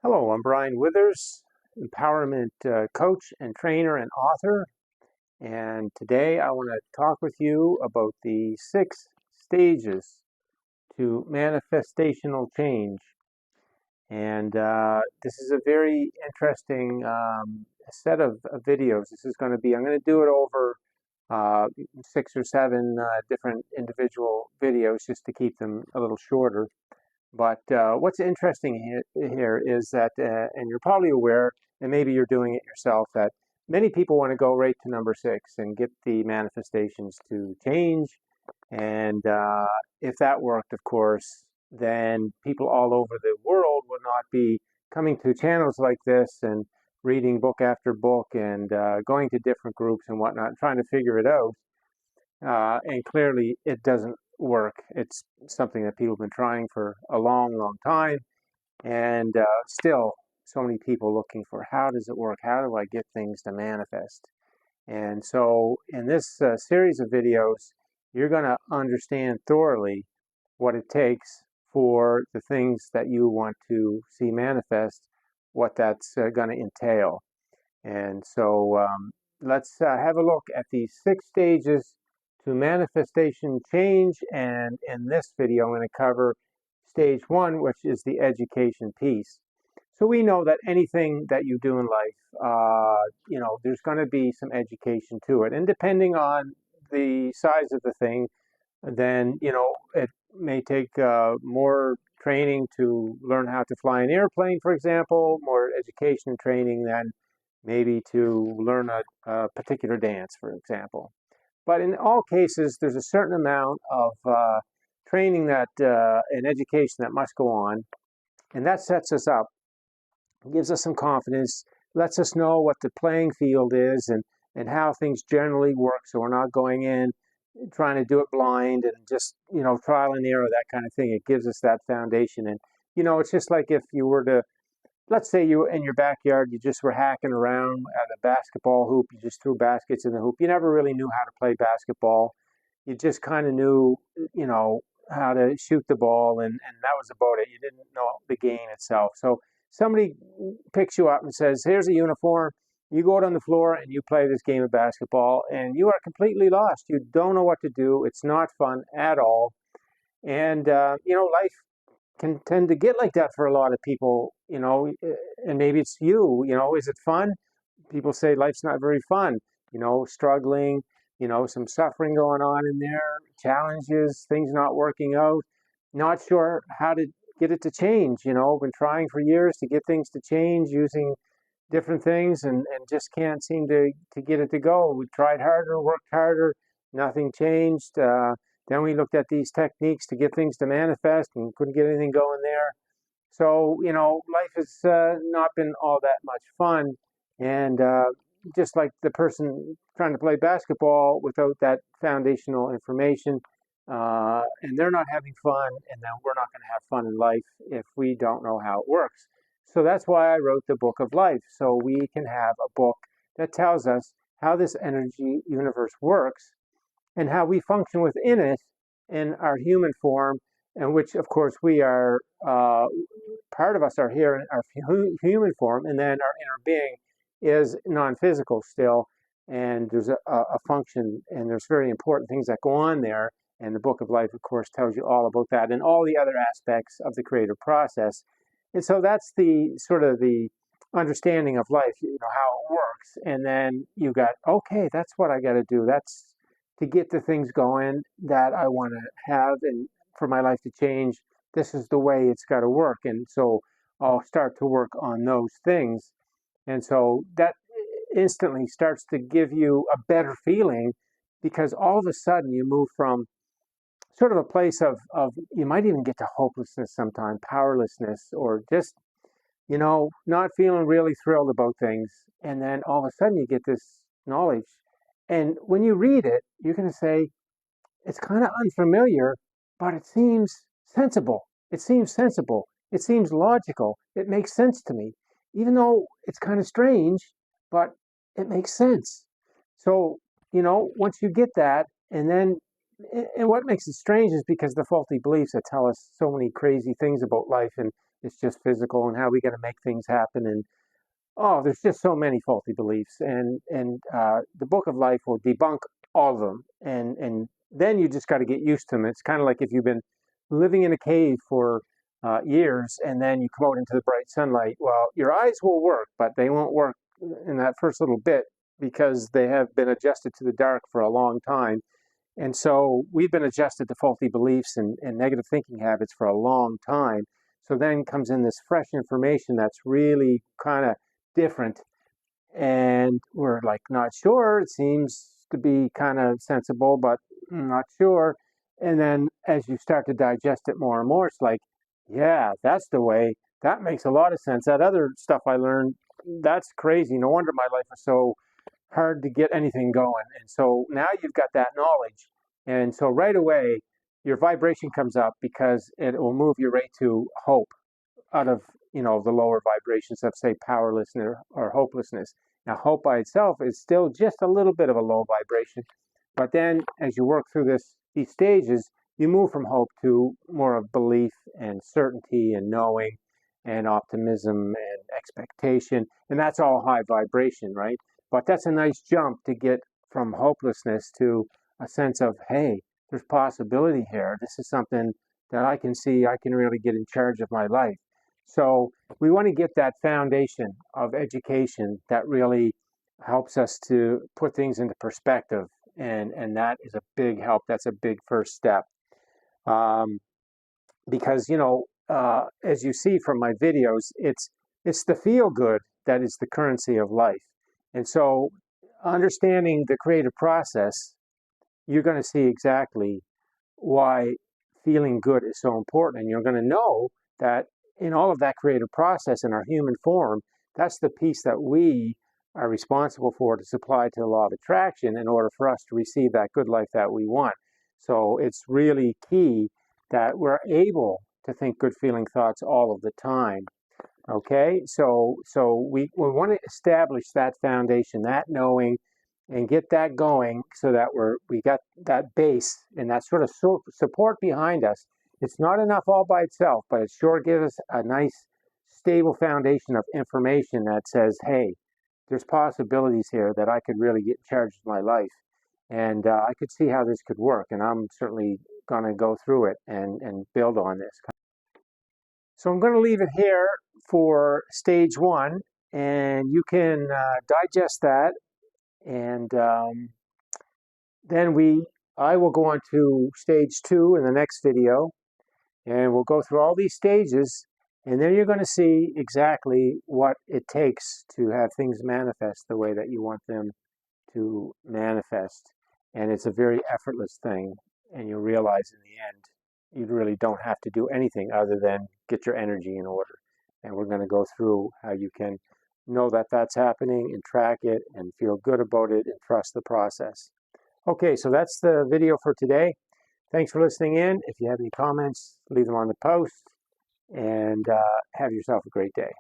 Hello, I'm Brian Withers, empowerment coach and trainer and author. And today I want to talk with you about the 6 stages to manifestational change. And this is a very interesting set of videos. I'm going to do it over 6 or 7 different individual videos just to keep them a little shorter. But what's interesting here is that, and you're probably aware, and maybe you're doing it yourself, that many people want to go right to number 6 and get the manifestations to change. And if that worked, of course, then people all over the world would not be coming to channels like this and reading book after book and going to different groups and whatnot, trying to figure it out. And clearly, it doesn't work. It's something that people have been trying for a long, long time, and still, so many people looking for how does it work? How do I get things to manifest? And so, in this series of videos, you're going to understand thoroughly what it takes for the things that you want to see manifest, what that's going to entail. And so let's have a look at the 6 stages to manifestation change. And in this video, I'm going to cover stage 1, which is the education piece. So we know that anything that you do in life, there's going to be some education to it. And depending on the size of the thing, then, it may take more training to learn how to fly an airplane, for example, more education and training than maybe to learn a particular dance, for example. But in all cases, there's a certain amount of training and education that must go on, and that sets us up, gives us some confidence, lets us know what the playing field is and how things generally work, so we're not going in trying to do it blind and just, trial and error, that kind of thing. It gives us that foundation. And, it's just like if you were to, let's say you in your backyard, you just were hacking around at a basketball hoop. You just threw baskets in the hoop. You never really knew how to play basketball. You just kind of knew, how to shoot the ball, and that was about it. You didn't know the game itself. So somebody picks you up and says, here's a uniform. You go out on the floor and you play this game of basketball, and you are completely lost. You don't know what to do. It's not fun at all. And, life can tend to get like that for a lot of people, and maybe it's you, is it fun? People say life's not very fun, struggling, some suffering going on in there, challenges, things not working out, not sure how to get it to change, been trying for years to get things to change using different things and just can't seem to get it to go. We tried harder, worked harder, nothing changed. Then we looked at these techniques to get things to manifest and couldn't get anything going there. So, life has not been all that much fun. And just like the person trying to play basketball without that foundational information, and they're not having fun, and then we're not going to have fun in life if we don't know how it works. So that's why I wrote the Book of Life, so we can have a book that tells us how this energy universe works and how we function within it in our human form, and which, of course, we are, part of us are here in our human form, and then our inner being is non-physical still, and there's a function, and there's very important things that go on there, and the Book of Life, of course, tells you all about that and all the other aspects of the creative process. And so that's the sort of the understanding of life, how it works. And then you got, okay, that's what I got to do. That's to get the things going that I want to have and for my life to change. This is the way it's got to work. And so I'll start to work on those things. And so that instantly starts to give you a better feeling because all of a sudden you move from sort of a place of you might even get to hopelessness sometime, powerlessness, or just, not feeling really thrilled about things. And then all of a sudden you get this knowledge. And when you read it, you're going to say, it's kind of unfamiliar, but it seems sensible. It seems sensible. It seems logical. It makes sense to me, even though it's kind of strange, but it makes sense. So, once you get that, and what makes it strange is because the faulty beliefs that tell us so many crazy things about life and it's just physical, and how we got to make things happen. And oh, there's just so many faulty beliefs, and the Book of Life will debunk all of them, and then you just got to get used to them. It's kind of like if you've been living in a cave for years, and then you come out into the bright sunlight. Well, your eyes will work, but they won't work in that first little bit because they have been adjusted to the dark for a long time. And so we've been adjusted to faulty beliefs and negative thinking habits for a long time. So then comes in this fresh information that's really kind of different, and we're like not sure. It seems to be kind of sensible, but not sure. And then as you start to digest it more and more, it's like, yeah, that's the way. That makes a lot of sense. That other stuff I learned, that's crazy. No wonder my life is so hard to get anything going. And so now you've got that knowledge. And so right away, your vibration comes up because it will move you right to hope out of, the lower vibrations of, say, powerlessness or hopelessness. Now, hope by itself is still just a little bit of a low vibration. But then as you work through these stages, you move from hope to more of belief and certainty and knowing and optimism and expectation. And that's all high vibration, right? But that's a nice jump to get from hopelessness to a sense of, hey, there's possibility here. This is something that I can see. I can really get in charge of my life. So we want to get that foundation of education that really helps us to put things into perspective. And that is a big help. That's a big first step. Because, as you see from my videos, it's the feel good that is the currency of life. And so understanding the creative process, you're going to see exactly why feeling good is so important. And you're going to know that in all of that creative process in our human form, that's the piece that we are responsible for to supply to the law of attraction in order for us to receive that good life that we want. So it's really key that we're able to think good feeling thoughts all of the time. Okay, so we want to establish that foundation, that knowing, and get that going so that we got that base and that sort of support behind us. It's not enough all by itself, but it sure gives us a nice stable foundation of information that says, hey, there's possibilities here that I could really get in charge of my life, and I could see how this could work, and I'm certainly going to go through it and build on this. So I'm going to leave it here for stage 1, and you can digest that, and then I will go on to stage 2 in the next video, and we'll go through all these stages, and then you're going to see exactly what it takes to have things manifest the way that you want them to manifest. And it's a very effortless thing, and you'll realize in the end you really don't have to do anything other than get your energy in order. And we're going to go through how you can know that that's happening and track it and feel good about it and trust the process. Okay, so that's the video for today. Thanks for listening in. If you have any comments, leave them on the post, and have yourself a great day.